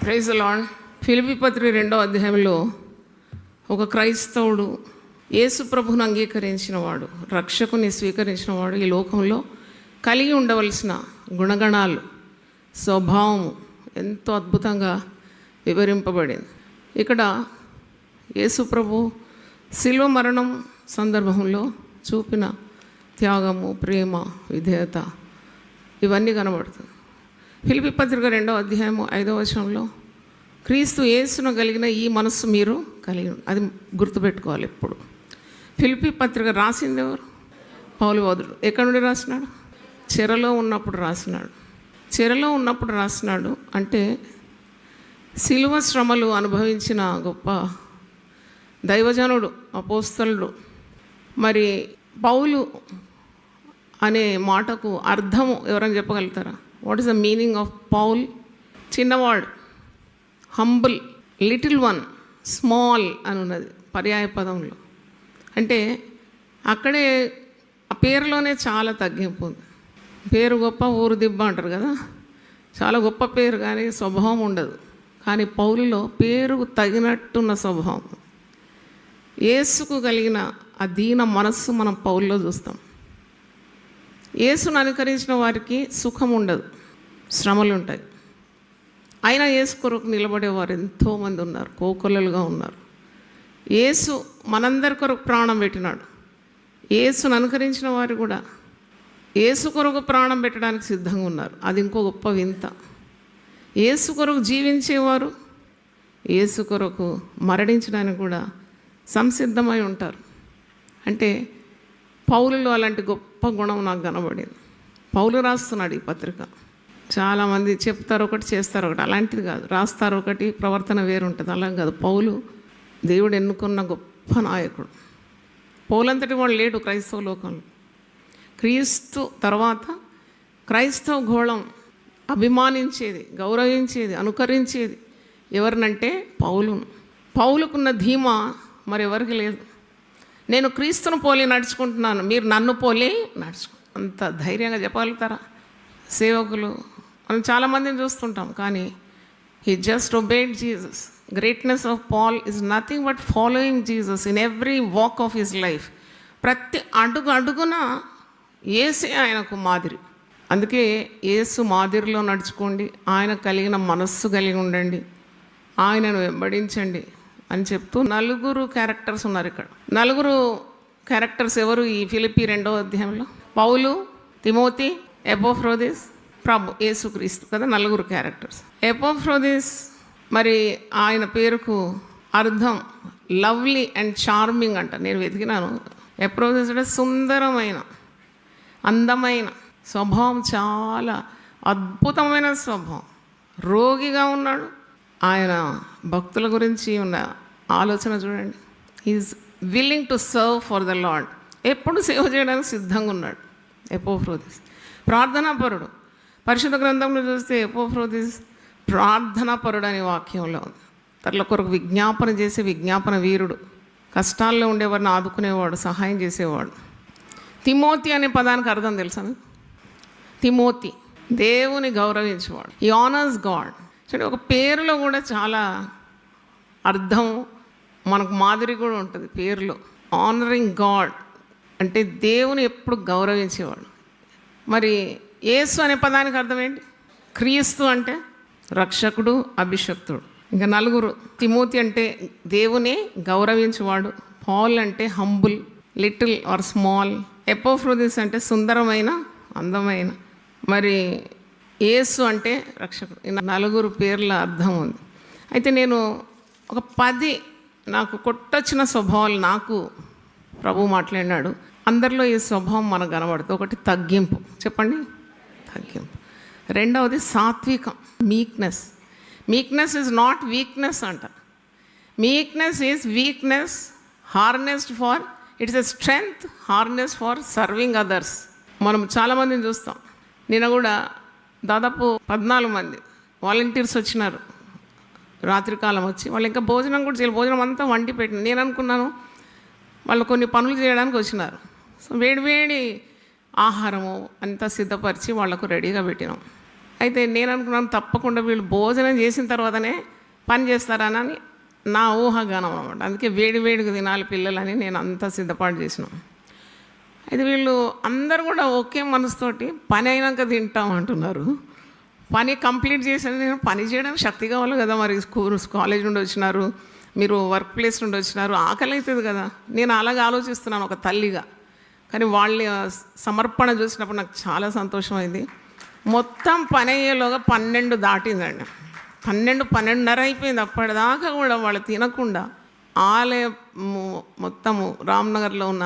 Praise the lord. Philippi పత్రిక 2వ అధ్యాయంలో ఒక క్రైస్తవుడు యేసు ప్రభువును అంగీకరించిన వాడు, రక్షకుని స్వీకరించిన వాడు ఈ లోకంలో కలిగి ఉండవలసిన గుణగణాలు, స్వభావము ఎంతో అద్భుతంగా వివరింపబడింది. ఇక్కడ యేసు ప్రభు శిలువ మరణం సందర్భంలో చూపిన త్యాగము, ప్రేమ, విధేయత ఇవన్నీ కనబడుతుంది. ఫిలిప్పీ పత్రిక 2వ అధ్యాయము 5వ వచనంలో క్రీస్తు యేసును కలిగిన ఈ మనస్సు మీరు కలిగి, అది గుర్తుపెట్టుకోవాలి ఎప్పుడు. ఫిలిప్పీ పత్రిక రాసింది ఎవరు? పౌలు సోదరుడు. ఎక్కడి నుండి రాసినాడు? చెరలో ఉన్నప్పుడు రాసినాడు. చెరలో ఉన్నప్పుడు రాసినాడు అంటే శిలువ శ్రమలు అనుభవించిన గొప్ప దైవజనుడు, అపోస్తలుడు. మరి పౌలు అనే మాటకు అర్థము ఎవరైనా చెప్పగలుగుతారా? What is the meaning of Paul? చిన్నవాడు, హంబుల్, లిటిల్ వన్, స్మాల్ అని ఉన్నది పర్యాయ పదంలో. అంటే అక్కడే ఆ పేరులోనే చాలా తగ్గింపు ఉంది. పేరు గొప్ప ఊరు దిబ్బ అంటారు కదా, చాలా గొప్ప పేరు కానీ స్వభావం ఉండదు. కానీ పౌలులో పేరుకు తగినట్టున్న స్వభావం, యేసుకు కలిగిన ఆ దీన మనస్సు మనం పౌల్లో చూస్తాం. యేసును అనుకరించిన వారికి సుఖం ఉండదు, శ్రమలు ఉంటాయి. అయినా యేసు కొరకు నిలబడేవారు ఎంతోమంది ఉన్నారు, కోకొల్లలుగా ఉన్నారు. యేసు మనందరి కొరకు ప్రాణం పెట్టినాడు. యేసును అనుకరించిన వారు కూడా యేసు కొరకు ప్రాణం పెట్టడానికి సిద్ధంగా ఉన్నారు. అది ఇంకో గొప్ప వింత. యేసు కొరకు జీవించేవారు యేసు కొరకు మరణించడానికి కూడా సంసిద్ధమై ఉంటారు. అంటే పౌలులో అలాంటి గొప్ప గుణం నాకు కనబడింది. పౌలు రాస్తున్నాడు ఈ పత్రిక. చాలామంది చెప్తారు ఒకటి, చేస్తారు ఒకటి. అలాంటిది కాదు. రాస్తారు ఒకటి, ప్రవర్తన వేరుంటుంది. అలా కాదు. పౌలు దేవుడు ఎన్నుకున్న గొప్ప నాయకుడు. పౌలంతటి వాడు లేడు క్రైస్తవ లోకంలో. క్రీస్తు తర్వాత క్రైస్తవ గోళం అభిమానించేది, గౌరవించేది, అనుకరించేది ఎవరినంటే పౌలును. పౌలుకున్న ధీమా మరి ఎవరికి లేదు. నేను క్రీస్తును పోలి నడుచుకుంటున్నాను, మీరు నన్ను పోలి అంత ధైర్యంగా చెప్పగలుగుతారా? సేవకులు మనం చాలామందిని చూస్తుంటాం, కానీ he just obeyed Jesus. Greatness of Paul is nothing but following Jesus in every walk of his life. ప్రతి అడుగు అడుగున యేసే ఆయనకు మాదిరి. అందుకే యేసు మాదిరిలో నడుచుకోండి, ఆయన కలిగిన మనస్సు కలిగి ఉండండి, ఆయనను వెంబడించండి అని చెప్తూ 4 క్యారెక్టర్స్ ఉన్నారు ఇక్కడ. 4 క్యారెక్టర్స్ ఎవరు ఈ ఫిలిప్పీ 2వ అధ్యాయంలో? పౌలు, తిమోతి, ఎపోఫ్రోదిస్, ప్రభు యేసుక్రీస్తు కదా. 4 క్యారెక్టర్స్. ఎపోఫ్రోదిస్ మరి ఆయన పేరుకు అర్థం లవ్లీ అండ్ చార్మింగ్ అంట. నేను వెతికినాను. ఎపోఫ్రోదిస్ అంటే సుందరమైన, అందమైన స్వభావం, చాలా అద్భుతమైన స్వభావం. రోగిగా ఉన్నాడు. ఆయన భక్తుల గురించి ఉన్న ఆలోచన చూడండి. Is willing to serve for the lord. ఎప్పుడు సేవ చేయడానికి సిద్ధంగా ఉన్నాడు ఎపోఫ్రోదిస్. ప్రార్థనాపరుడు. పరిశుద్ధ గ్రంథంలో చూస్తే ఎపోఫ్రోదిస్ ప్రార్థనాపరుడు అనే వాక్యంలో ఉంది. తన కొరకు విజ్ఞాపన చేసే విజ్ఞాపన వీరుడు. కష్టాల్లో ఉండేవారిని ఆదుకునేవాడు, సహాయం చేసేవాడు. తిమోతి అనే పదానికి అర్థం తెలుసా? తిమోతి దేవుని గౌరవించేవాడు. ఈ ఆనర్స్ గాడ్. సరే, ఒక పేరులో కూడా చాలా అర్థం, మనకు మాదిరి కూడా ఉంటుంది పేరులో. ఆనరింగ్ గాడ్ అంటే దేవుని ఎప్పుడు గౌరవించేవాడు. మరి యేసు అనే పదానికి అర్థం ఏంటి? క్రీస్తు అంటే రక్షకుడు, అభిషక్తుడు. ఇంకా 4. తిమోతి అంటే దేవుని గౌరవించేవాడు. పాల్ అంటే హంబుల్, లిటిల్ ఆర్ స్మాల్. ఎపోఫ్రోదిస్ అంటే సుందరమైన, అందమైన. మరి యేసు అంటే రక్షకుడు. ఈ 4 పేర్ల అర్థం ఉంది. అయితే నేను ఒక 10 నాకు కొట్టొచ్చిన స్వభావాలు నాకు ప్రభు మాట్లాడినాడు. అందరిలో ఈ స్వభావం మనకు కనబడుతుంది. ఒకటి తగ్గింపు. చెప్పండి, తగ్గింపు. 2వది సాత్వికం, meekness. Meekness is not weakness అంట. Meekness is weakness harnessed for, it's a strength harness for serving others. మనం చాలామందిని చూస్తాం. నిన్న కూడా దాదాపు 14 మంది వాలంటీర్స్ వచ్చినారు. రాత్రికాలం వచ్చి వాళ్ళు ఇంకా భోజనం కూడా చేయాలి. భోజనం అంతా వండి పెట్టిన. నేను అనుకున్నాను వాళ్ళు కొన్ని పనులు చేయడానికి వచ్చినారు. సో వేడివేడి ఆహారము అంతా సిద్ధపరిచి వాళ్లకు రెడీగా పెట్టినాం. అయితే నేను అనుకున్నాను తప్పకుండా వీళ్ళు భోజనం చేసిన తర్వాతనే పని చేస్తారని నా ఊహాగానం అనమాట. అందుకే వేడి వేడిగా తినాలి పిల్లలని నేను అంతా సిద్ధపాటు చేసినాం. అయితే వీళ్ళు అందరూ కూడా ఒకే మనసుతోటి పని అయినాక తింటాం అంటున్నారు. పని కంప్లీట్ చేసిన నేను పని చేయడానికి శక్తి కావాలి కదా, మరి కాలేజ్ నుండి వచ్చినారు, మీరు వర్క్ ప్లేస్ నుండి వచ్చినారు, ఆకలి అవుతుంది కదా. నేను అలాగే ఆలోచిస్తున్నాను ఒక తల్లిగా. కానీ వాళ్ళ సమర్పణ చూసినప్పుడు నాకు చాలా సంతోషమైంది. మొత్తం పని అయ్యేలోగా 12 దాటిందండి. 12:30 అయిపోయింది. అప్పటిదాకా కూడా వాళ్ళు తినకుండా ఆలయం మొత్తము రామ్నగర్లో ఉన్న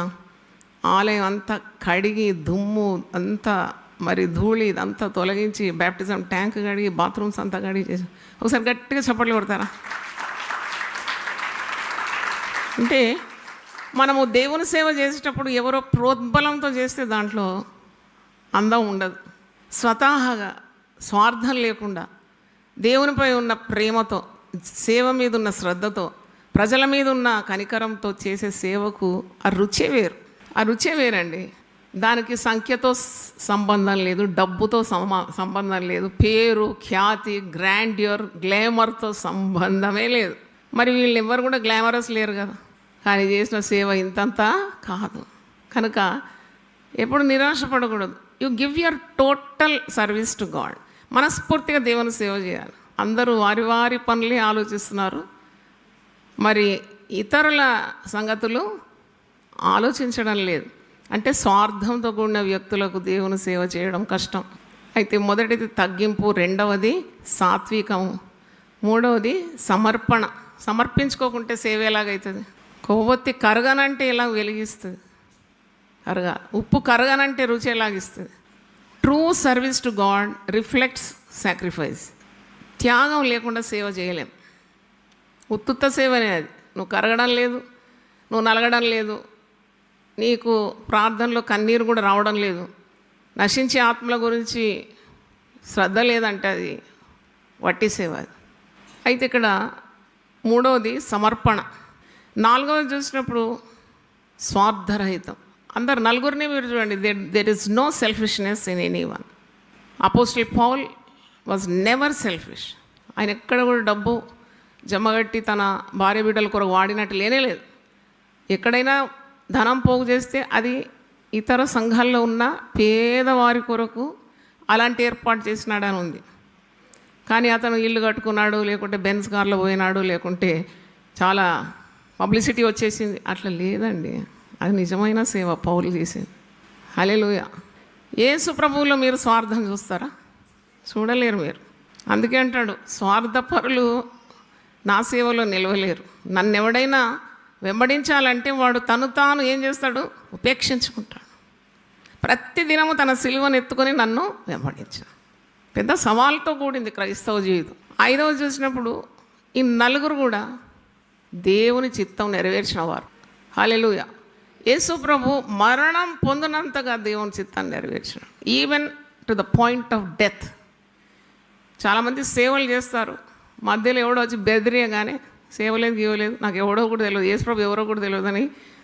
ఆలయం అంతా కడిగి దుమ్ము అంతా మరి ధూళి ఇదంతా తొలగించి బ్యాప్టిజం ట్యాంక్ కడిగి బాత్రూమ్స్ అంతా కడిగి చేసి ఒకసారి గట్టిగా చప్పట్లు కొడతారా? అంటే మనము దేవుని సేవ చేసేటప్పుడు ఎవరో ప్రోద్బలంతో చేస్తే దాంట్లో అందం ఉండదు. స్వతహాగా స్వార్థం లేకుండా దేవునిపై ఉన్న ప్రేమతో, సేవ మీద ఉన్న శ్రద్ధతో, ప్రజల మీద ఉన్న కనికరంతో చేసే సేవకు ఆ రుచే వేరు. ఆ రుచే వేరండి. దానికి సంఖ్యతో సంబంధం లేదు, డబ్బుతో సంబంధం లేదు, పేరు, ఖ్యాతి, గ్రాండ్యూర్, గ్లామర్తో సంబంధమే లేదు. మరి వీళ్ళు ఎవరు కూడా గ్లామరస్ లేరు కదా. కానీ చేసిన సేవ ఇంతంతా కాదు. కనుక ఎప్పుడు నిరాశపడకూడదు. You give your total service to God. మనస్ఫూర్తిగా దేవుని సేవ చేయాలి. అందరూ వారి వారి పనులే ఆలోచిస్తున్నారు, మరి ఇతరుల సంగతులు ఆలోచించడం లేదు. అంటే స్వార్థంతో కూడిన వ్యక్తులకు దేవుని సేవ చేయడం కష్టం. అయితే మొదటిది తగ్గింపు, రెండవది సాత్వికము, మూడవది సమర్పణ. సమర్పించుకోకుంటే సేవ ఎలాగవుతుంది? కొవ్వొత్తి కరగనంటే ఎలా వెలిగిస్తుంది? ఉప్పు కరగనంటే రుచి ఎలాగిస్తుంది? True service to God reflects sacrifice. త్యాగం లేకుండా సేవ చేయలేం. ఉత్తుత్త సేవనే అది. నువ్వు కరగడం లేదు, నువ్వు నలగడం లేదు, నీకు ప్రార్థనలో కన్నీరు కూడా రావడం లేదు, నశించే ఆత్మల గురించి శ్రద్ధ లేదంటే అది వట్టి సేవ అది. అయితే ఇక్కడ మూడవది సమర్పణ. నాలుగవది చూసినప్పుడు స్వార్థరహితం. అందరు నలుగురిని మీరు చూడండి, there is no selfishness in any one. Apostle Paul was never selfish. ఆయన ఎక్కడ కూడా డబ్బు జమగట్టి తన భార్య బిడ్డల కొరకు వాడినట్టు లేనేలేదు. ఎక్కడైనా ధనం పోగు చేస్తే అది ఇతర సంఘాల్లో ఉన్న పేదవారి కొరకు అలాంటి ఏర్పాటు చేసినాడని ఉంది. కానీ అతను ఇల్లు కట్టుకున్నాడు, లేకుంటే బెంజ్ కార్లో పోయినాడు, లేకుంటే చాలా పబ్లిసిటీ వచ్చేసింది, అట్లా లేదండి. అది నిజమైన సేవ పౌలు చేసింది. హల్లెలూయా. యేసు ప్రభువులో మీరు స్వార్థం చూస్తారా? చూడలేరు మీరు. అందుకే అంటాడు, స్వార్థపరులు నా సేవలో నిలవలేరు. నన్ను ఎవడైనా వెంబడించాలంటే వాడు తను తాను ఏం చేస్తాడు? ఉపేక్షించుకుంటాడు. ప్రతిదినము తన సిలువను ఎత్తుకొని నన్ను వెంబడించాడు. పెద్ద సవాల్తో కూడింది క్రైస్తవ జీవితం. ఐదవది చూసినప్పుడు ఈ నలుగురు కూడా దేవుని చిత్తం నెరవేర్చిన వారు. హల్లెలూయా. యేసు ప్రభు మరణం పొందినంతగా దేవుని చిత్తాన్ని నెరవేర్చినాడు, even to the point of death. చాలామంది సేవలు చేస్తారు, మధ్యలో ఎవడో వచ్చి బెదిరియగానే సేవలేదు గీవలేదు, నాకు ఎవడో కూడా తెలియదు, యేసు ప్రభు ఎవరో కూడా తెలియదు అని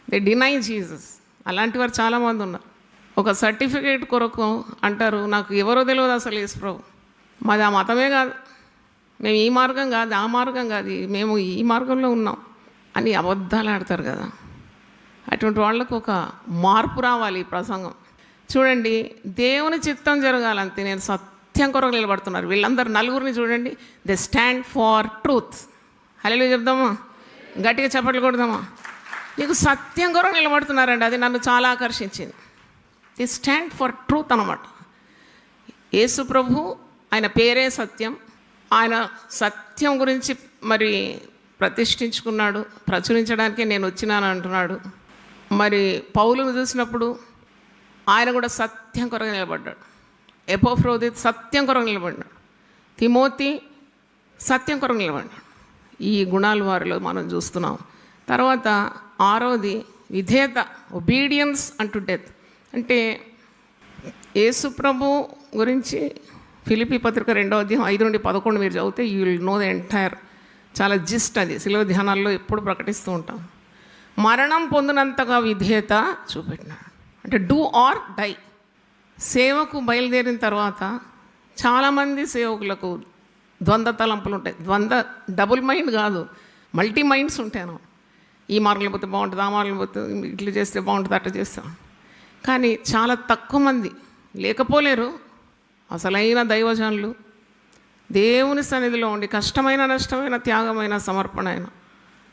దే డినై జీసస్. అలాంటి వారు చాలామంది ఉన్నారు. ఒక సర్టిఫికేట్ కొరకు అంటారు, నాకు ఎవరో తెలియదు అసలు యేసు ప్రభు, మాది ఆ మతమే కాదు, మేము ఈ మార్గం కాదు, ఆ మార్గం కాదు, మేము ఈ మార్గంలో ఉన్నాం అని అబద్ధాలు ఆడతారు కదా. అటువంటి వాళ్ళకు ఒక మార్పు రావాలి ఈ ప్రసంగం. చూడండి, దేవుని చిత్తం జరగాలంతే. నేను సత్యం కొరకు నిలబడుతున్నారు వీళ్ళందరూ నలుగురిని చూడండి. They stand for truth. Hallelujah చెప్దామా? గట్టిగా చప్పట్లు కొడదామా? నీకు సత్యం కొరకు నిలబడుతున్నారండి, అది నన్ను చాలా ఆకర్షించింది. దే స్టాండ్ ఫర్ ట్రూత్ అన్నమాట. యేసు ప్రభు, ఆయన పేరే సత్యం. ఆయన సత్యం గురించి మరి ప్రతిష్ఠించుకున్నాడు, ప్రచురించడానికే నేను వచ్చినాను అంటున్నాడు. మరి పౌలును చూసినప్పుడు ఆయన కూడా సత్యం కొరకు నిలబడ్డాడు. ఎపోఫ్రోదిత్ సత్యం కొరకు నిలబడ్డాడు. తిమోతి సత్యం కొరకు నిలబడ్డాడు. ఈ గుణాలు వారిలో మనం చూస్తున్నాం. తర్వాత ఆరోది విధేయత, ఒబీడియన్స్ అంటు డెత్. అంటే యేసు ప్రభు గురించి ఫిలిప్పీ పత్రిక 2వ అధ్యాయం 5 నుండి 11 మీరు చదివితే you will know the entire. చాలా జిస్ట్ అది శిలువ ధ్యానాల్లో ఎప్పుడు ప్రకటిస్తూ ఉంటాం. మరణం పొందినంతగా విధేయత చూపెట్టినాడు. అంటే డూ ఆర్ డై. సేవకు బయలుదేరిన తర్వాత చాలామంది సేవకులకు ద్వంద్వ తలంపులు ఉంటాయి. డబుల్ మైండ్ కాదు, మల్టీ మైండ్స్ ఉంటాను. ఈ మార్గంలో పోతే బాగుంటుంది, ఆ మార్గంలో పోతే ఇట్లా చేస్తే బాగుంటుంది, అట్లా చేస్తాం. కానీ చాలా తక్కువ మంది లేకపోలేరు అసలైన దైవజనులు దేవుని సన్నిధిలో ఉండి కష్టమైన నష్టమైన త్యాగమైన సమర్పణ అయిన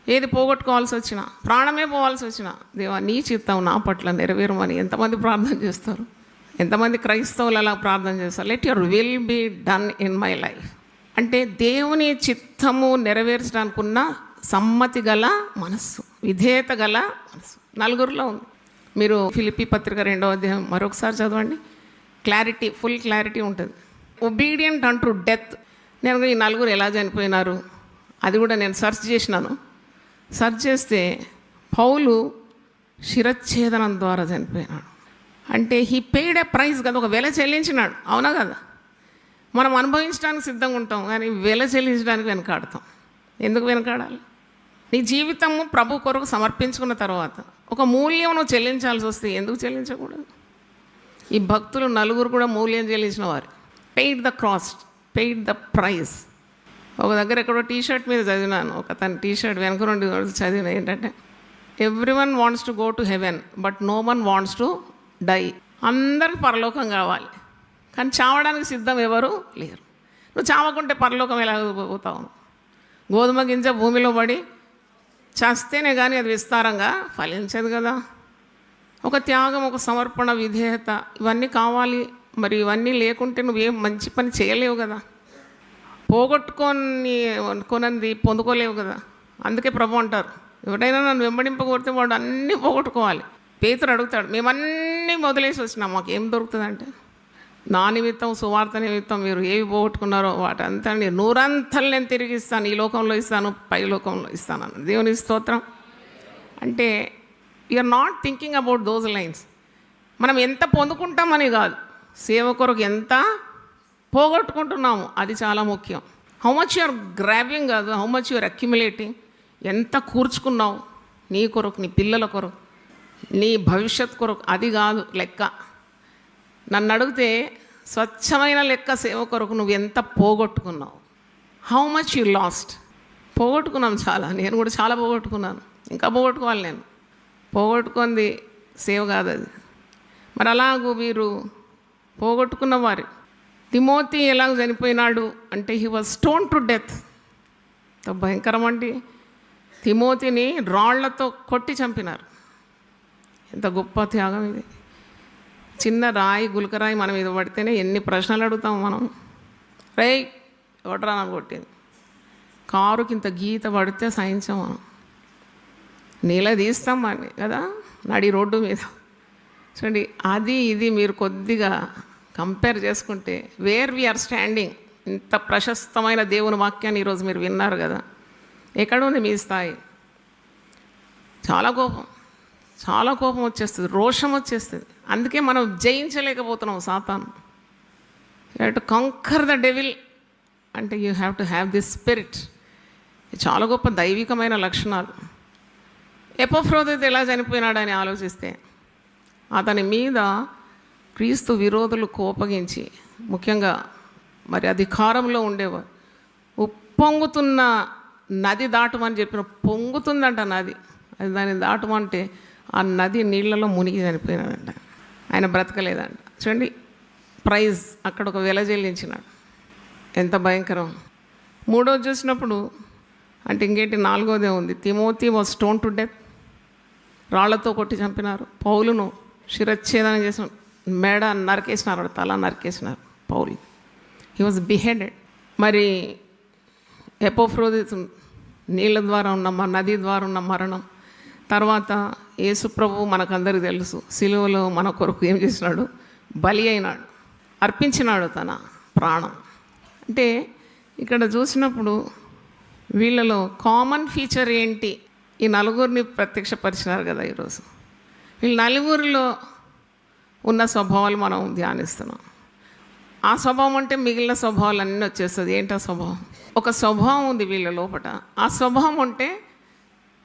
ఏది పోగొట్టుకోవాల్సి వచ్చినా, ప్రాణమే పోవాల్సి వచ్చినా, దేవా నీ చిత్తం నా పట్ల నెరవేరమని ఎంతమంది ప్రార్థన చేస్తారు? ఎంతమంది క్రైస్తవులు అలా ప్రార్థన చేస్తారు? Let your will be done in my life. అంటే దేవుని చిత్తము నెరవేర్చడానికి ఉన్న సమ్మతి గల మనస్సు, విధేయత గల మనస్సు నలుగురిలో ఉంది. మీరు ఫిలిప్పీ పత్రిక 2వ అధ్యాయం మరొకసారి చదవండి. క్లారిటీ, ఫుల్ క్లారిటీ ఉంటుంది. ఒబీడియంట్ అంటూ డెత్. నేను ఈ నలుగురు ఎలా చనిపోయినారు అది కూడా నేను సెర్చ్ చేసినాను. సెర్చ్ చేస్తే పౌలు శిరచ్ఛేదనం ద్వారా చనిపోయినాడు. అంటే హీ పెయిడ్ ఎ ప్రైజ్ కదా, ఒక వెల చెల్లించినాడు. అవునా కదా? మనం అనుభవించడానికి సిద్ధంగా ఉంటాం కానీ వెల చెల్లించడానికి వెనకాడతాం. ఎందుకు వెనకాడాలి? నీ జీవితము ప్రభు కొరకు సమర్పించుకున్న తర్వాత ఒక మూల్యం నువ్వు చెల్లించాల్సి వస్తే ఎందుకు చెల్లించకూడదు? ఈ భక్తులు నలుగురు కూడా మూల్యం చెల్లించిన వారు. Paid the cost, paid the prize. ఒక దగ్గర ఎక్కడో టీషర్ట్ మీద చదివినాను, ఒక తన టీషర్ట్ వెనక నుండి చదివిన ఏంటంటే, everyone wants to go to heaven but no one wants to die. అందరికి పరలోకం కావాలి కానీ చావడానికి సిద్ధం ఎవరు లేరు. నువ్వు చావకుంటే పరలోకం ఎలా పోతావు? గోధుమ గింజ భూమిలో పడి చేస్తేనే కానీ అది విస్తారంగా ఫలించదు కదా. ఒక త్యాగం, ఒక సమర్పణ, విధేయత ఇవన్నీ కావాలి. మరి ఇవన్నీ లేకుంటే నువ్వేం మంచి పని చేయలేవు కదా. కొనంది పొందుకోలేవు కదా. అందుకే ప్రభు అంటారు, ఎవరైనా నన్ను వెంబడింపకూడితే వాడు అన్నీ పోగొట్టుకోవాలి. పేతురు అడుగుతాడు, మేమన్నీ వదిలేసి వచ్చినాం, మాకు ఏం దొరుకుతుందంటే, నా నిమిత్తం సువార్త నిమిత్తం మీరు ఏవి పోగొట్టుకున్నారో వాటంతా నూరంతలు నేను తిరిగి ఇస్తాను, ఈ లోకంలో ఇస్తాను, పై లోకంలో ఇస్తాను అన్న దేవుని స్తోత్రం. అంటే you are not thinking about those lines. మనం ఎంత పొందుకుంటామని కాదు, సేవ కొరకు ఎంత పోగొట్టుకుంటున్నాము అది చాలా ముఖ్యం. హౌ మచ్ యూఆర్ గ్రాబింగ్ కాదు, హౌ మచ్ యూఆర్ అక్యుములేటింగ్. ఎంత కూర్చుకున్నావు నీ కొరకు, నీ పిల్లల కొరకు, నీ భవిష్యత్ కొరకు, అది కాదు లెక్క. నన్ను అడిగితే స్వచ్ఛమైన లెక్క సేవ కొరకు నువ్వు ఎంత పోగొట్టుకున్నావు. How much you lost. పోగొట్టుకున్నాం చాలా, నేను కూడా చాలా పోగొట్టుకున్నాను, ఇంకా పోగొట్టుకోవాలి. నేను పోగొట్టుకుంది సేవ కాదు అది. మరి అలాగూ మీరు పోగొట్టుకున్న వారు. తిమోతి ఎలాగ చనిపోయినాడు అంటే he was stone to death. భయంకరం అండి. తిమోతిని రాళ్లతో కొట్టి చంపినారు. ఎంత గొప్ప త్యాగం ఇది. చిన్న రాయి, గులకరాయి మనం ఇది పడితేనే ఎన్ని ప్రశ్నలు అడుగుతాం మనం. రేయ్ ఎవడరా నన్ను కొట్టింది. కారుకి ఇంత గీత పడితే సహించాం మనం, నీళ్ళ తీస్తాం అని కదా నడి రోడ్డు మీద. చూడండి, అది ఇది మీరు కొద్దిగా కంపేర్ చేసుకుంటే వేర్ వీఆర్ స్టాండింగ్. ఇంత ప్రశస్తమైన దేవుని వాక్యాన్ని ఈరోజు మీరు విన్నారు కదా, ఎక్కడుంది మీ స్థాయి? చాలా కోపం, చాలా కోపం వచ్చేస్తుంది, రోషం వచ్చేస్తుంది. అందుకే మనం జయించలేకపోతున్నాం సాతాను. You have to conquer the devil అంటే you have to have this spirit. చాలా గొప్ప దైవికమైన లక్షణాలు. ఎపఫ్రోదితు ఎలా చనిపోయినాడని ఆలోచిస్తే, అతని మీద క్రీస్తు విరోధులు కోపగించి, ముఖ్యంగా మరి అధికారంలో ఉండేవారు, ఉప్పొంగుతున్న నది దాటమని చెప్పిన, పొంగుతుందంట నది, అది దాన్ని దాటమంటే ఆ నది నీళ్లలో మునిగి చనిపోయినాడంట. ఆయన బ్రతకలేదంట. చూడండి, ప్రైజ్ అక్కడ ఒక వెల చెల్లించినాడు. ఎంత భయంకరం. మూడోది చూసినప్పుడు అంటే ఇంకేంటి, నాలుగోదే ఉంది. Timothy was stone to death. రాళ్లతో కొట్టి చంపినారు. పౌలును శిరచ్ఛేదనం చేసిన, మెడ నరికేసినారు, తల నరికేసినారు పౌలు. He was beheaded. మరి ఎపఫ్రోదితు నీళ్ళ ద్వారా ఉన్న, నది ద్వారా ఉన్న మరణం. తర్వాత యేసు ప్రభువు మనకందరికీ తెలుసు, సిలువలో మన కొరకు ఏం చేసినాడు? బలి అయినాడు, అర్పించినాడు తన ప్రాణం. అంటే ఇక్కడ చూసినప్పుడు వీళ్ళలో కామన్ ఫీచర్ ఏంటి? ఈ నలుగురిని ప్రత్యక్షపరిచినారు కదా ఈరోజు. వీళ్ళు నలుగురిలో ఉన్న స్వభావాలు మనం ధ్యానిస్తున్నాం. ఆ స్వభావం అంటే మిగిలిన స్వభావాలు అన్నీ వచ్చేస్తుంది. ఏంటా స్వభావం? ఒక స్వభావం ఉంది వీళ్ళ లోపల. ఆ స్వభావం అంటే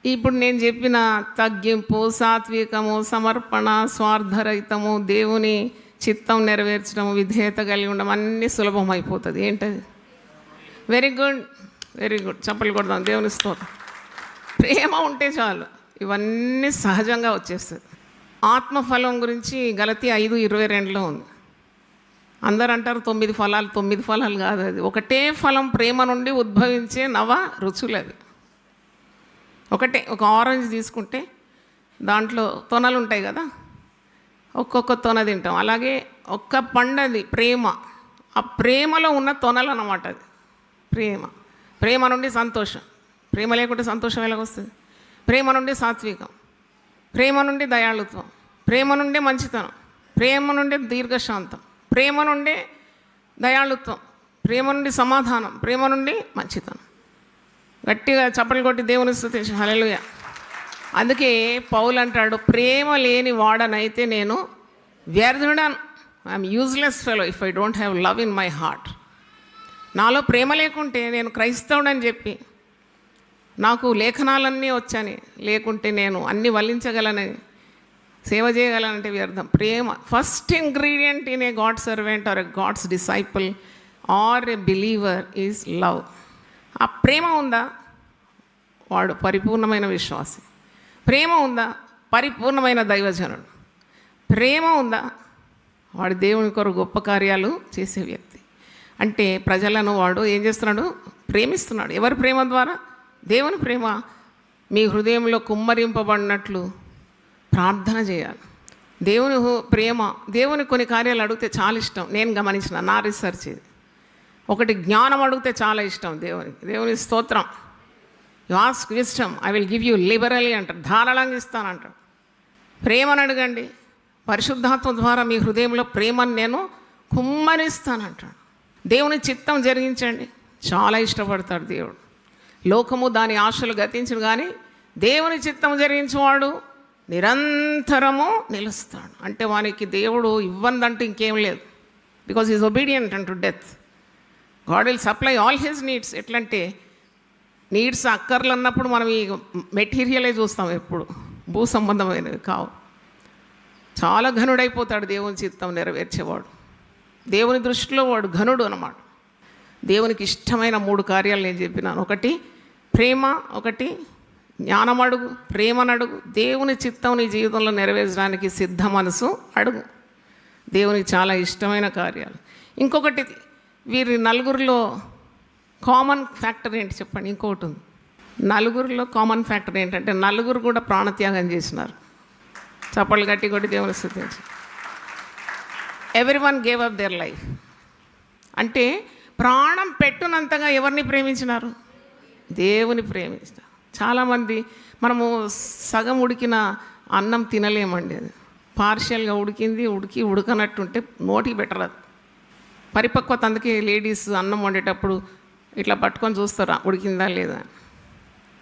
ఇప్పుడు నేను చెప్పిన తగ్గింపు, సాత్వికము, సమర్పణ, స్వార్థరహితము, దేవుని చిత్తం నెరవేర్చడం, విధేయత కలిగి ఉండడం అన్నీ సులభం అయిపోతుంది. ఏంటది? Very good, very good. చప్పలు కొడదాం దేవుని స్తోత్రం. ప్రేమ ఉంటే చాలు, ఇవన్నీ సహజంగా వచ్చేస్తుంది. ఆత్మఫలం గురించి గలతీ 5:22 ఉంది. అందరూ అంటారు 9 ఫలాలు. 9 ఫలాలు కాదు, అది ఒకటే ఫలం, ప్రేమ నుండి ఉద్భవించే నవ రుచులు. అవి ఒకటే. ఒక ఆరెంజ్ తీసుకుంటే దాంట్లో తొనలు ఉంటాయి కదా, ఒక్కొక్క తొన తింటాం. అలాగే ఒక్క పండది ప్రేమ. ఆ ప్రేమలో ఉన్న తొనలు అన్నమాట అది ప్రేమ. ప్రేమ నుండి సంతోషం. ప్రేమ లేకుంటే సంతోషం ఎలాగొస్తుంది? ప్రేమ నుండి సాత్వికం, ప్రేమ నుండి దయాళుత్వం, ప్రేమ నుండి మంచితనం, ప్రేమ నుండి దీర్ఘశాంతం, ప్రేమ నుండి దయాళుత్వం, ప్రేమ నుండి సమాధానం, ప్రేమ నుండి మంచితనం. గట్టిగా చప్పట్లు కొట్టి దేవుని స్తుతించు. హల్లెలూయా. అందుకే పౌలు అంటాడు, ప్రేమ లేని వాడనైతే నేను వ్యర్థుడను. I am useless fellow if I don't have love in my heart. నాలో ప్రేమ లేకుంటే నేను క్రైస్తవుడని చెప్పి, నాకు లేఖనాలన్నీ వచ్చని, లేకుంటే నేను అన్నీ వల్లించగలనని, సేవ చేయగలనంటే వ్యర్థం. ప్రేమ first ingredient in a God servant or a God's disciple or a believer is love. ఆ ప్రేమ ఉందా, వాడు పరిపూర్ణమైన విశ్వాసి. ప్రేమ ఉందా, పరిపూర్ణమైన దైవజనుడు. ప్రేమ ఉందా, వాడు దేవుని కొరకు గొప్ప కార్యాలు చేసే వ్యక్తి. అంటే ప్రజలను వాడు ఏం చేస్తున్నాడు? ప్రేమిస్తున్నాడు. ఎవరి ప్రేమ ద్వారా? దేవుని ప్రేమ మీ హృదయంలో కుమ్మరింపబడినట్లు ప్రార్థన చేయాలి. దేవుని ప్రేమ, దేవుని కొన్ని కార్యాలు అడిగితే చాలా ఇష్టం. నేను గమనించిన నా రీసెర్చ్ ఇది. ఒకటి, జ్ఞానం అడిగితే చాలా ఇష్టం దేవునికి. దేవుని స్తోత్రం. You ask wisdom, I will give you liberally అంటారు, ధారాళంగా ఇస్తానంటాడు. ప్రేమను అడగండి, పరిశుద్ధాత్మ ద్వారా మీ హృదయంలో ప్రేమను నేను కుమ్మరిస్తానంటాడు. దేవుని చిత్తం జరిగించండి, చాలా ఇష్టపడతాడు దేవుడు. లోకము దాని ఆశలు గతించడు, కానీ దేవుని చిత్తం జరిగించేవాడు నిరంతరము నిలుస్తాడు. అంటే వానికి దేవుడు ఇవ్వందంటూ ఇంకేం లేదు. బికాజ్ ఈజ్ ఒబీడియంట్ అంటూ death. God will supply all his needs. ఎట్లంటే నీడ్స్ అక్కర్లు అన్నప్పుడు మనం ఈ మెటీరియలే చూస్తాం, ఎప్పుడు భూ సంబంధమైనవి కావు. చాలా ఘనుడైపోతాడు దేవుని చిత్తం నెరవేర్చేవాడు. దేవుని దృష్టిలో వాడు ఘనుడు అన్నమాట. దేవునికి ఇష్టమైన 3 కార్యాలు నేను చెప్పినాను. ఒకటి ప్రేమ, ఒకటి జ్ఞానం అడుగు, ప్రేమను అడుగు, దేవుని చిత్తం నీ జీవితంలో నెరవేర్చడానికి సిద్ధ మనసు అడుగు. దేవునికి చాలా ఇష్టమైన కార్యాలు. ఇంకొకటి, వీరి నలుగురిలో కామన్ ఫ్యాక్టర్ ఏంటి చెప్పండి? ఇంకొకటి ఉంది. నలుగురిలో కామన్ ఫ్యాక్టర్ ఏంటంటే నలుగురు కూడా ప్రాణత్యాగం చేసినారు. చప్పట్లు గట్టి కొట్టి దేవుని స్తుతించు. Everyone gave up their life. అంటే ప్రాణం పెట్టునంతగా ఎవరిని ప్రేమించినారు? దేవుని ప్రేమించినారు. చాలామంది మనము సగం ఉడికిన అన్నం తినలేమండి. అది పార్షియల్గా ఉడికి ఉడకనట్టుంటే నోటికి పెట్టరాదు. పరిపక్వత. అందుకే లేడీస్ అన్నం వండేటప్పుడు ఇట్లా పట్టుకొని చూస్తారా ఉడికిందా లేదా.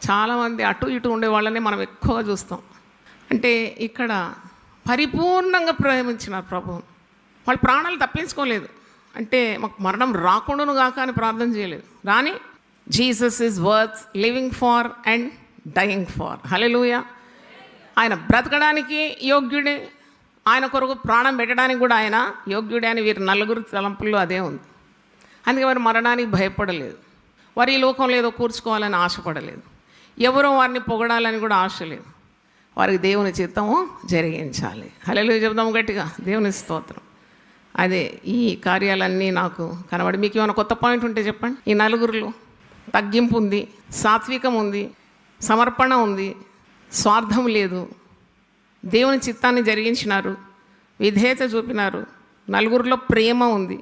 చాలామంది అటు ఇటు ఉండే వాళ్ళనే మనం ఎక్కువగా చూస్తాం. అంటే ఇక్కడ పరిపూర్ణంగా ప్రేమించినారు ప్రభు. వాళ్ళు ప్రాణాలు తప్పించుకోలేదు. అంటే మాకు మరణం రాకుండాను గాక అని ప్రార్థన చేయలేదు. రాని Jesus is worth living for and dying for. Hallelujah. ఆయన బ్రతకడానికి యోగ్యుడే, ఆయన కొరకు ప్రాణం పెట్టడానికి కూడా ఆయన యోగ్యుడే అని వీరి నలుగురు తలంపుల్లో అదే ఉంది. అందుకే వారు మరణానికి భయపడలేదు. వారు ఈ లోకంలో ఏదో కూర్చుకోవాలని ఆశపడలేదు. ఎవరో వారిని పొగడాలని కూడా ఆశ లేదు. వారికి దేవుని చిత్తము జరిగించాలి. హల్లెలూయా చెప్దాము గట్టిగా. దేవుని స్తోత్రం. అదే ఈ కార్యాలన్నీ నాకు కనబడి. మీకు ఏమైనా కొత్త పాయింట్ ఉంటే చెప్పండి. ఈ నలుగురిలో తగ్గింపు ఉంది, సాత్వికం ఉంది, సమర్పణ ఉంది, స్వార్థం లేదు, దేవుని చిత్తాన్ని జరిగించినారు, విధేయత చూపినారు. నలుగురిలో ప్రేమ ఉంది,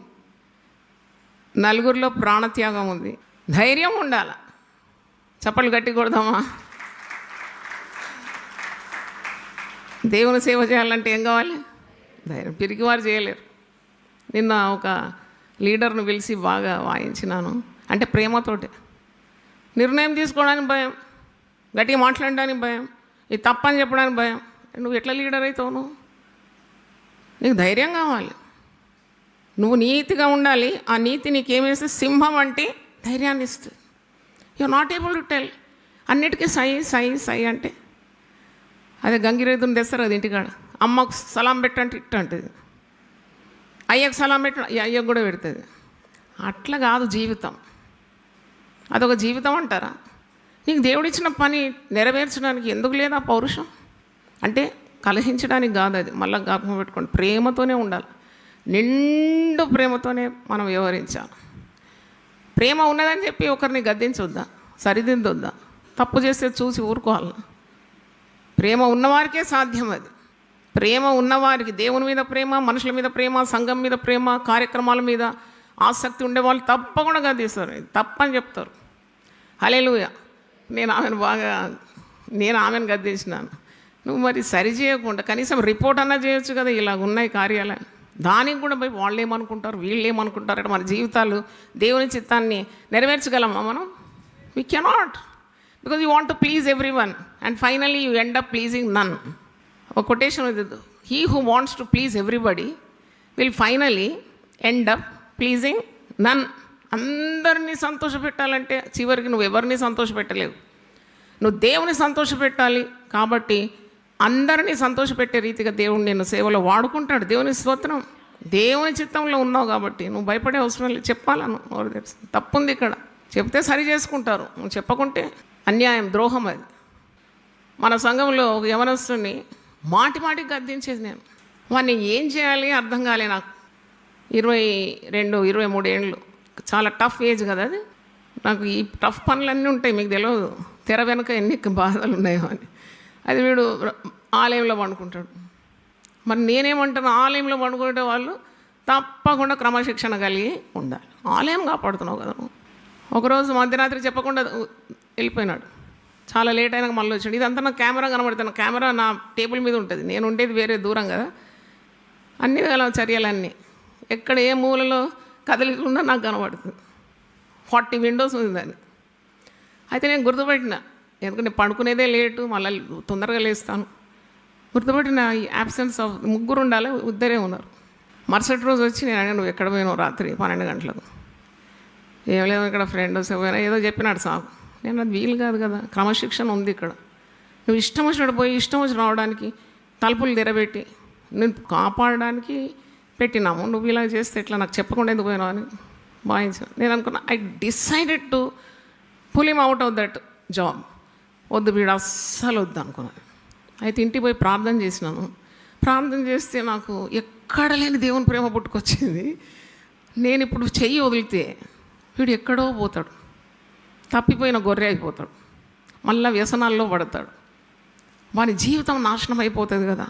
నలుగురిలో ప్రాణత్యాగం ఉంది, ధైర్యం ఉండాల. చప్పట్లు గట్టి కొడదామా? దేవుని సేవ చేయాలంటే ఏం కావాలి? ధైర్యం. పిరికివారు చేయలేరు. నిన్న ఒక లీడర్ను పిలిచి బాగా వాయించినాను. అంటే ప్రేమతోటి. నిర్ణయం తీసుకోవడానికి భయం, గట్టిగా మాట్లాడడానికి భయం, ఇది తప్పని చెప్పడానికి భయం. నువ్వు ఎట్లా లీడర్ అవుతావు? నీకు ధైర్యం కావాలి. నువ్వు నీతిగా ఉండాలి. ఆ నీతి నీకేమేస్తే సింహం అంటే ధైర్యాన్ని ఇస్తుంది. You are not able to tell. అన్నిటికీ సై సై సై అంటే అదే గంగిరేదుని తెస్తారు అది ఇంటికాడ. అమ్మకు సలాం పెట్టంటే ఇట్టంటుంది. అయ్యకు సలాం పెట్టిన అయ్యకు కూడా పెడుతుంది. అట్లా కాదు జీవితం. అదొక జీవితం అంటారా? నీకు దేవుడిచ్చిన పని నెరవేర్చడానికి ఎందుకు లేదా పౌరుషం? అంటే కలహించడానికి కాదు, అది మళ్ళీ జ్ఞాపకం పెట్టుకోండి. ప్రేమతోనే ఉండాలి, నిండు ప్రేమతోనే మనం వ్యవహరించాలి. ప్రేమ ఉన్నదని చెప్పి ఒకరిని గద్దించొద్దా, సరిదిద్దొద్దా, తప్పు చేస్తే చూసి ఊరుకోవాలి. ప్రేమ ఉన్నవారికే సాధ్యం అది. ప్రేమ ఉన్నవారికి, దేవుని మీద ప్రేమ, మనుషుల మీద ప్రేమ, సంఘం మీద ప్రేమ, కార్యక్రమాల మీద ఆసక్తి ఉండేవాళ్ళు తప్పకుండా గద్దిస్తారు, తప్పని చెప్తారు. హల్లెలూయా. నేను ఆమెను గద్దించినాను. నువ్వు మరి సరి చేయకుండా కనీసం రిపోర్ట్ అన్నా చేయొచ్చు కదా, ఇలాగ ఉన్నాయి కార్యాలయం. దానికి కూడా పోయి వాళ్ళు ఏమనుకుంటారు, వీళ్ళు ఏమనుకుంటారు అంటే మన జీవితాలు దేవుని చిత్తాన్ని నెరవేర్చగలమా మనం? We cannot, because you want to please every one and finally you end up pleasing none. ఒక కొటేషన్ ఉంది, he who wants to please everybody will finally end up pleasing none. అందరినీ సంతోషపెట్టాలంటే చివరికి నువ్వు ఎవరిని సంతోషపెట్టలేవు. నువ్వు దేవుని సంతోషపెట్టాలి. కాబట్టి అందరినీ సంతోషపెట్టే రీతిగా దేవుడు నేను సేవలో వాడుకుంటాడు. దేవుని స్తోత్రం. దేవుని చిత్తంలో ఉన్నావు కాబట్టి నువ్వు భయపడే అవసరం లేదు. చెప్పాలను ఎవరు తెలుసు, తప్పుంది ఇక్కడ, చెప్తే సరి చేసుకుంటారు, నువ్వు చెప్పకుంటే అన్యాయం, ద్రోహం అది. మన సంఘంలో ఒక యవనస్తుని మాటికి గద్దించేది నేను. వాడిని ఏం చేయాలి అర్థం కాలే నాకు. 22-23 ఏళ్ళు, చాలా టఫ్ ఏజ్ కదా అది. నాకు ఈ టఫ్ పనులన్నీ ఉంటాయి, మీకు తెలియదు తెర వెనుక ఎన్ని బాధలు ఉన్నాయో అని. అది వీడు ఆలయంలో పండుకుంటాడు. మరి నేనేమంటాను, ఆలయంలో పండుకునే వాళ్ళు తప్పకుండా క్రమశిక్షణ కలిగి ఉండాలి. ఆలయం కాపాడుతున్నావు కదా. ఒకరోజు మధ్యరాత్రి చెప్పకుండా వెళ్ళిపోయినాడు. చాలా లేట్ అయినాక మళ్ళీ వచ్చాడు. ఇదంతా నాకు కెమెరా కనబడుతుంది. కెమెరా నా టేబుల్ మీద ఉంటుంది, నేను ఉండేది వేరే దూరం కదా. అన్ని విధాల చర్యలన్నీ ఎక్కడ ఏ మూలలో కదలికుండా నాకు కనబడుతుంది. 40 విండోస్ ఉంది దాన్ని. అయితే నేను గుర్తుపెట్టిన, ఎందుకంటే పడుకునేదే లేటు, మళ్ళీ తొందరగా లేస్తాను. గుర్తుపెట్టిన ఈ యాబ్సెన్స్ ఆఫ్ 3 ఉండాలి, 2 ఉన్నారు. మరుసటి రోజు వచ్చి నేను అడిగాను, నువ్వు ఎక్కడ పోయినావు రాత్రి 12 గంటలకు? ఏం లేదు, ఇక్కడ ఫ్రెండ్ పోయినా ఏదో చెప్పినాడు సాబ్. నేను అది వీలు కాదు కదా, క్రమశిక్షణ ఉంది ఇక్కడ. నువ్వు ఇష్టం వచ్చినట్టు పోయి ఇష్టం వచ్చి రావడానికి తలుపులు తెరబెట్టి నేను కాపాడడానికి పెట్టినాము, నువ్వు ఇలా చేస్తే ఎట్లా, నాకు చెప్పకుండా ఎందుకు పోయినావు అని భావించాను. నేను అనుకున్నా, I decided to pull him out of that job. వద్దు, వీడు అస్సలు వద్దు అనుకున్నాను. అయితే ఇంటికి పోయి ప్రార్థన చేసినాను. ప్రార్థన చేస్తే నాకు ఎక్కడ లేని దేవుని ప్రేమ పుట్టుకొచ్చింది. నేను ఇప్పుడు చెయ్యి వదిలితే వీడు ఎక్కడో పోతాడు, తప్పిపోయిన గొర్రె అయిపోతాడు, మళ్ళీ వ్యసనాల్లో పడతాడు, వాని జీవితం నాశనం అయిపోతుంది కదా.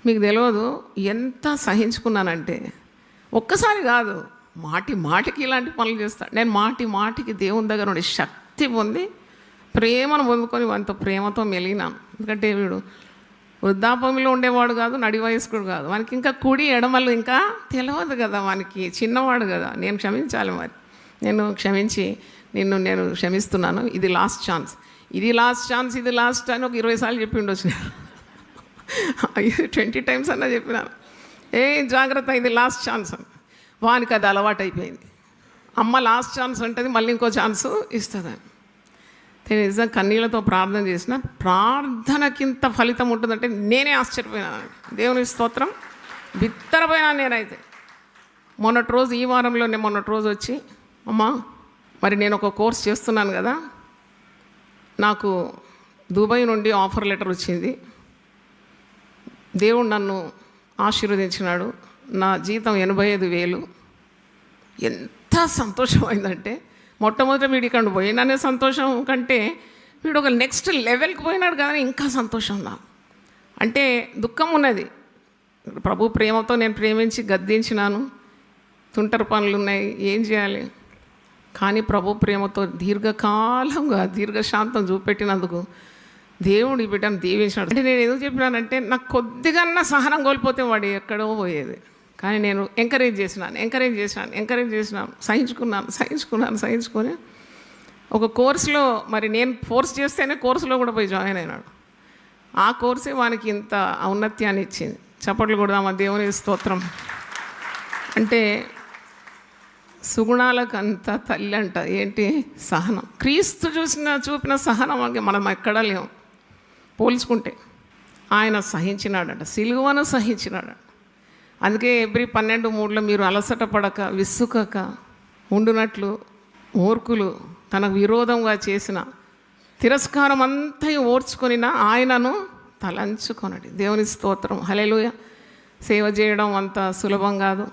మీకు తెలియదు ఎంత సహించుకున్నానంటే, ఒక్కసారి కాదు, మాటికి ఇలాంటి పనులు చేస్తాడు. నేను మాటికి దేవుని దగ్గర నుండి శక్తి పొంది ప్రేమను పొందుకొని వానితో ప్రేమతో మెలిగినాను. ఎందుకంటే వీడు వృద్ధాపంలో ఉండేవాడు కాదు, నడి వయస్కుడు కాదు, వానికి ఇంకా కుడి ఎడమలు ఇంకా తెలియదు కదా, వానికి చిన్నవాడు కదా. నేను క్షమించాలి, మరి నేను క్షమించి నేను క్షమిస్తున్నాను, ఇది లాస్ట్ ఛాన్స్, ఇది లాస్ట్ అని ఒక 20 సార్లు చెప్పి ఉండొచ్చు. 20 టైమ్స్ అన్నా చెప్పినాను, ఏ జాగ్రత్త, ఇది లాస్ట్ ఛాన్స్ అని. వానికి అది అలవాటు అయిపోయింది. అమ్మ లాస్ట్ ఛాన్స్ అంటుంది, మళ్ళీ ఇంకో ఛాన్సు ఇస్తుందని. నేను నిజంగా కన్నీళ్ళతో ప్రార్థన చేసిన, ప్రార్థనకింత ఫలితం ఉంటుందంటే నేనే ఆశ్చర్యపోయినాను. దేవుని స్తోత్రం. బిత్తరపోయినా నేనైతే. మొన్నటి రోజు వచ్చి, అమ్మా మరి నేను ఒక కోర్స్ చేస్తున్నాను కదా, నాకు దుబాయ్ నుండి ఆఫర్ లెటర్ వచ్చింది, దేవుడు నన్ను ఆశీర్వదించినాడు, నా జీతం 85,000. ఎంత సంతోషమైందంటే, మొట్టమొదటి వీడి ఇక్కడ పోయిననే సంతోషం కంటే వీడు ఒక నెక్స్ట్ లెవెల్కి పోయినాడు కదా, ఇంకా సంతోషం నాకు. అంటే దుఃఖం ఉన్నది. ప్రభు ప్రేమతో నేను ప్రేమించి గద్దించినాను, తుంటరి పనులు ఉన్నాయి, ఏం చేయాలి? కానీ ప్రభు ప్రేమతో దీర్ఘకాలంగా దీర్ఘశాంతం చూపెట్టినందుకు దేవుడు ఈ బిడ్డను దీవించినాడు. అంటే నేను ఎందుకు చెప్పినానంటే, నాకు కొద్దిగా సహనం కోల్పోతే వాడు ఎక్కడో పోయేది. కానీ నేను ఎంకరేజ్ చేసినాను, సహించుకొని ఒక కోర్సులో, మరి నేను ఫోర్స్ చేస్తేనే కోర్సులో కూడా పోయి జాయిన్ అయినాడు. ఆ కోర్సే వానికి ఇంత ఔన్నత్యాన్ని ఇచ్చింది. చప్పట్లు కూడా మా దేవుని స్తోత్రం. అంటే సుగుణాలకు అంత తల్లి అంట ఏంటి, సహనం. క్రీస్తు చూపిన సహనం అంటే మనం ఎక్కడా లేము పోల్చుకుంటే. ఆయన సహించినాడంట, సిలువను సహించినాడంట. అందుకే ఎబ్రి 12:3 మీరు అలసట పడక విసుకక ఉండునట్లు మూర్ఖులు తనకు విరోధంగా చేసిన తిరస్కారం అంతా ఓర్చుకొనిన ఆయనను తలంచుకొనడి. దేవుని స్తోత్రం. హల్లెలూయా. సేవ చేయడం అంత సులభం కాదు.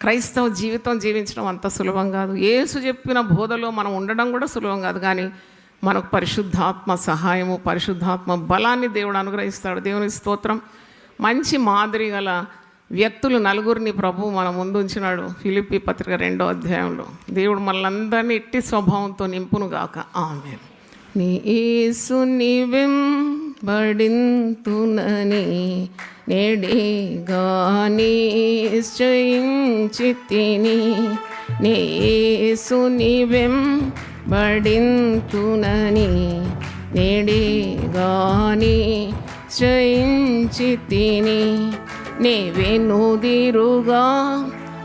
క్రైస్తవ జీవితం జీవించడం అంత సులభం కాదు. యేసు చెప్పిన బోధలో మనం ఉండడం కూడా సులభం కాదు. కానీ మనకు పరిశుద్ధాత్మ సహాయము, పరిశుద్ధాత్మ బలాన్ని దేవుడు అనుగ్రహిస్తాడు. దేవుని స్తోత్రం. మంచి మాదిరి గల వ్యక్తులు నలుగురిని ప్రభు మన ముందు ఉంచినాడు. ఫిలిప్పీ పత్రిక 2వ అధ్యాయంలో. దేవుడు మనల్ని ఇట్టి స్వభావంతో నింపును గాక. ఆమేన్. నీ యేసుని వెంబడింతునని నేడిగా నిశ్చయించితిని. నీ యేసుని వెంబడింతునని నేడిగా నిశ్చయించితిని. నీ వెన్నుదిరుగా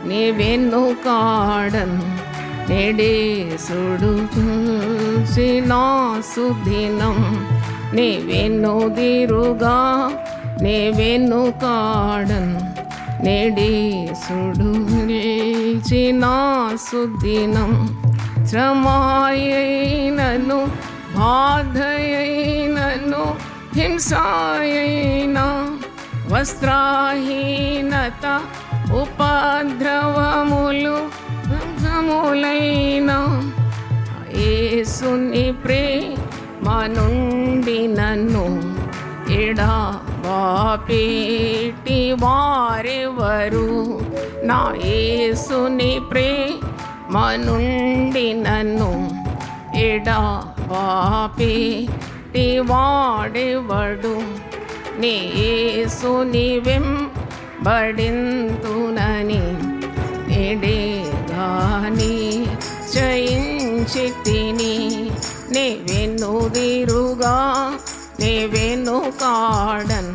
నీ వెన్నుకాడన్ నేడేసుడు చూసిన సుదినం. నీ వెన్నుదిరుగా నీ వెన్నుకాడన్ నేడేసుడు నిలిచిన సుదినం. శ్రమాయైనను బాధయైనను హింసాయైన వస్త్రహీనత ఉపద్రవములు మూలైన యేసుని ప్రేమ నుండి నన్ను ఎడబాపేటి వారెవరు. నా యేసుని ప్రేమ నుండి నన్ను ఎడబాపేటి వాడెవడు. నీ యేసుని వెంబడింతునని నేడేగాని జయించితిని. నీ వెన్నుదిరుగా నీ వెన్నుకాడన్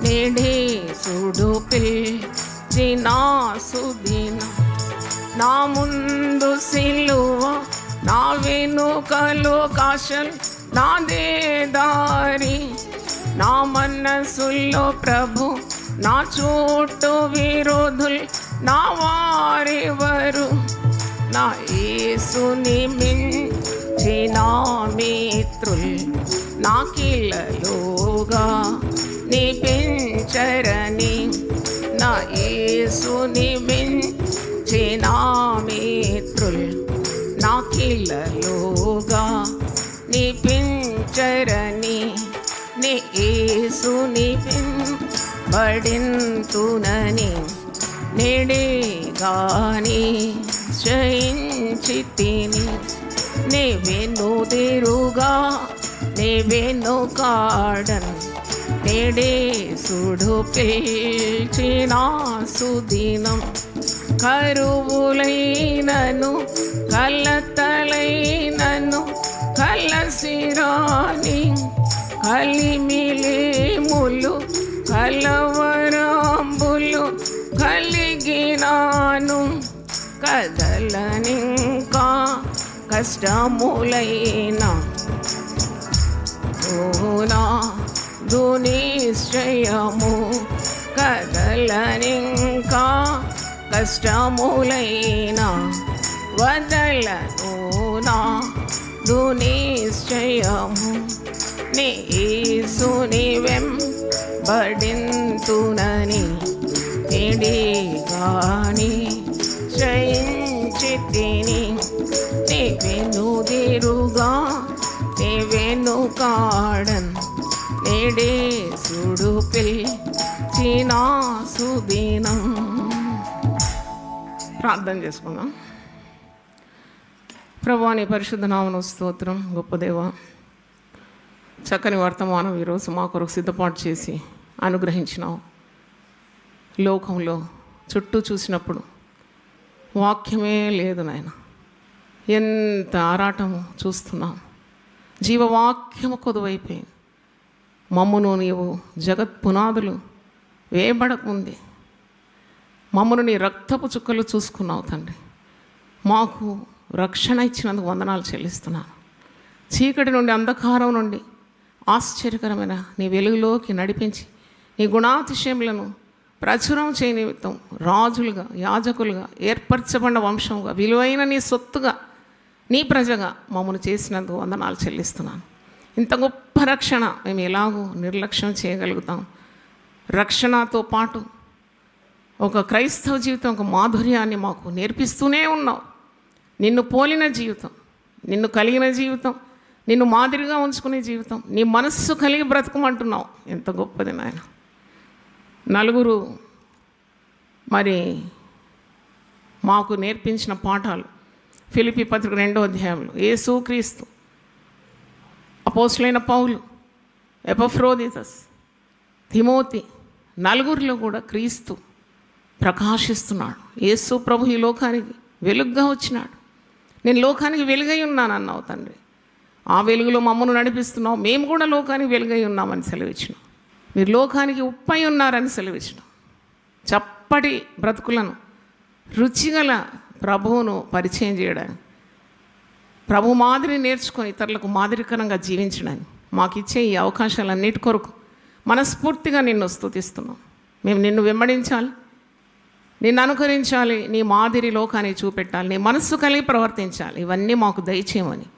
నేడేసుడు పిలిచిన సుదిన. నా ముందు సిలువ నా వెనుకలో కాశల్ నాదే దారి. నా మనసులో ప్రభు నా చుట్టూ విరోధులు నా వారెవరు. నా యేసుని మించిన మిత్రులు నాకిలలోగా నీ పెంచరని. నా యేసుని మించిన మిత్రులు నాకిలలోగా నీ పెంచరని. నీ యేసుని వెంబడింతునని నేడేగాని జయించితిని. నీ వెన్నుదిరుగా నీ వెన్నుకాడన్ నేడేసుడు పిలిచిన సుదినం. కరువులైనను కలతలైనను కలసిరాని కలిమిలేములు కలవరంబులు కలిగినాను. కదలనింకా కష్టములైన నా దునిశ్చయము. కదలనింకా కష్టములైన వదలను నా దునిశ్చయము. నీ యేసుని వెంబడింతునని నేడేగాని జయించితిని. నీ వెన్నుదిరుగా నీ వెన్నుకాడన్ నేడేసుడు పిలిచిన సుదినం. ప్రార్థన చేసుకుందాం. ప్రభువా నీ పరిశుద్ధ నామమునకు స్తోత్రం. గొప్ప దేవా, చక్కని వర్తమానం ఈరోజు మా కొరకు సిద్ధపాటు చేసి అనుగ్రహించినావు. లోకంలో చుట్టూ చూసినప్పుడు వాక్యమే లేదు నాయన. ఎంత ఆరాటము చూస్తున్నాం. జీవవాక్యము కొదువైపోయింది. మమ్మును నీవు జగత్ పునాదులు వేయబడకముందే మమ్మను నీ రక్తపు చుక్కలు చూసుకున్నావు తండ్రి. మాకు రక్షణ ఇచ్చినందుకు వందనాలు చెల్లిస్తున్నాను. చీకటి నుండి అంధకారం నుండి ఆశ్చర్యకరమైన నీ వెలుగులోకి నడిపించి నీ గుణాతిశయములను ప్రచురం చేయ నిమిత్తం రాజులుగా, యాజకులుగా, ఏర్పరచబడిన వంశంగా, విలువైన నీ సొత్తుగా, నీ ప్రజగా మమ్మల్ని చేసినందుకు వందనాలు చెల్లిస్తున్నాను. ఇంత గొప్ప రక్షణ మేము ఎలాగో నిర్లక్ష్యం చేయగలుగుతాం? రక్షణతో పాటు ఒక క్రైస్తవ జీవితం, ఒక మాధుర్యాన్ని మాకు నేర్పిస్తూనే ఉన్నావు. నిన్ను పోలిన జీవితం, నిన్ను కలిగిన జీవితం, నిన్ను మాదిరిగా ఉంచుకునే జీవితం, నీ మనస్సు కలిగి బ్రతకమంటున్నావు. ఎంత గొప్పది నాయన. నలుగురు మరి మాకు నేర్పించిన పాఠాలు ఫిలిప్పీ పత్రిక 2వ అధ్యాయంలో యేసు క్రీస్తు, అపోస్తులైన పౌలు, ఎపఫ్రోదితస్, తిమోతి, నలుగురిలో కూడా క్రీస్తు ప్రకాశిస్తున్నాడు. యేసు ప్రభు ఈ లోకానికి వెలుగుగా వచ్చినాడు. నేను లోకానికి వెలుగై ఉన్నానన్నావు తండ్రి. ఆ వెలుగులో మమ్మల్ని నడిపిస్తున్నావు. మేము కూడా లోకానికి వెలుగై ఉన్నామని సెలవిచ్చినాం. మీరు లోకానికి ఉప్పై ఉన్నారని సెలవిచ్చినాం. చప్పటి బ్రతుకులను, రుచిగల ప్రభువును పరిచయం చేయడానికి, ప్రభు మాదిరి నేర్చుకొని ఇతరులకు మాదిరికరంగా జీవించడానికి మాకు ఇచ్చే ఈ అవకాశాలన్నిటి కొరకు మనస్ఫూర్తిగా నిన్ను స్తుతిస్తున్నాం. మేము నిన్ను వెంబడించాలి, నిన్ను అనుకరించాలి, నీ మాదిరి లోకానికి చూపెట్టాలి, నీ మనస్సు కలిగి ప్రవర్తించాలి. ఇవన్నీ మాకు దయచేయమని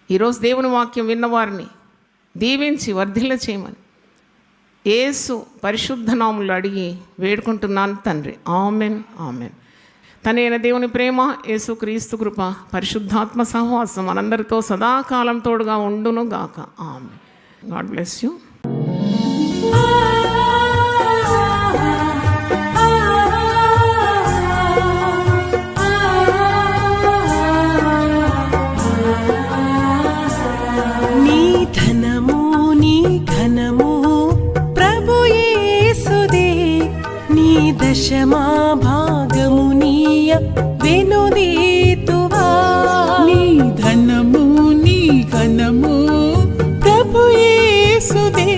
ఈరోజు దేవుని వాక్యం విన్నవారిని దీవించి వర్ధిల్ల చేయమని యేసు పరిశుద్ధ నామములో అడిగి వేడుకుంటున్నాను తండ్రి. Amen, amen. తనైన దేవుని ప్రేమ, యేసు క్రీస్తు కృప, పరిశుద్ధాత్మ సహవాసం మనందరితో సదాకాలం తోడుగా ఉండును గాక. ఆమెన్. God bless you. దశమా భాగము నీయ వెనుదీతువా. నీ ధనము నీ ఘనము ప్రభు యేసుదే.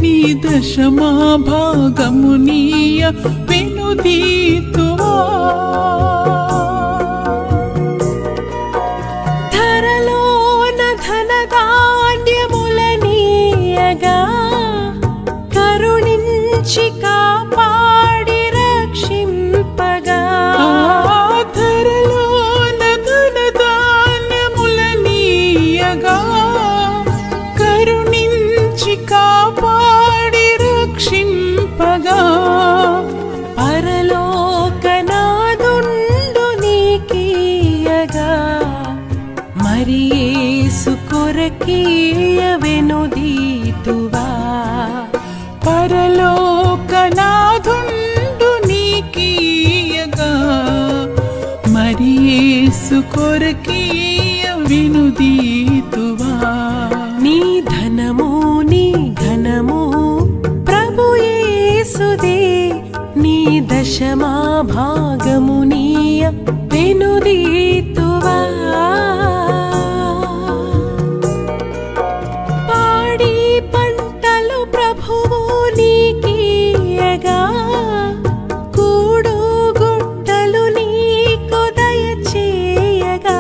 నీ దశమా భాగము నీయ వెనుదీతువా. ధరలోన ధనధాన్యముల నీయగా కరుణించి కాపాడి రక్షింపగా. ధరలోన ధనధాన్యముల నీయగా కరుణించి కాపాడి రక్షింపగా. పరలోకనాదుండు నీకీయగా మరి యేసు కొరకీయ వెనుదీతువా. పరలోకనాథుండు నీకీయగా మరి యేసు కొరకీయ వెనుదీతువా. నీ ధనము నీ ఘనము ప్రభు యేసుదే. నీ దశమా భాగము నీయ వెనుదీతువా. పాడి పంటలు ప్రభువు నీకీయగా కూడు గుట్టలు నీకు దయచేయగా.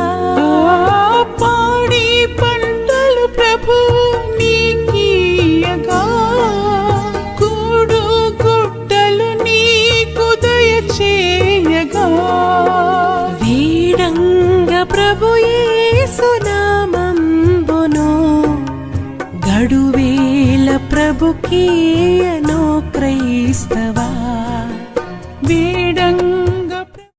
పాడి పంటలు ప్రభు నీకీయగా కూడు గుట్టలు నీకు దయచేయగా. వీడంగ ప్రభు యేసు నామంబును గడువేల ప్రభుకీయను క్రైస్తవా.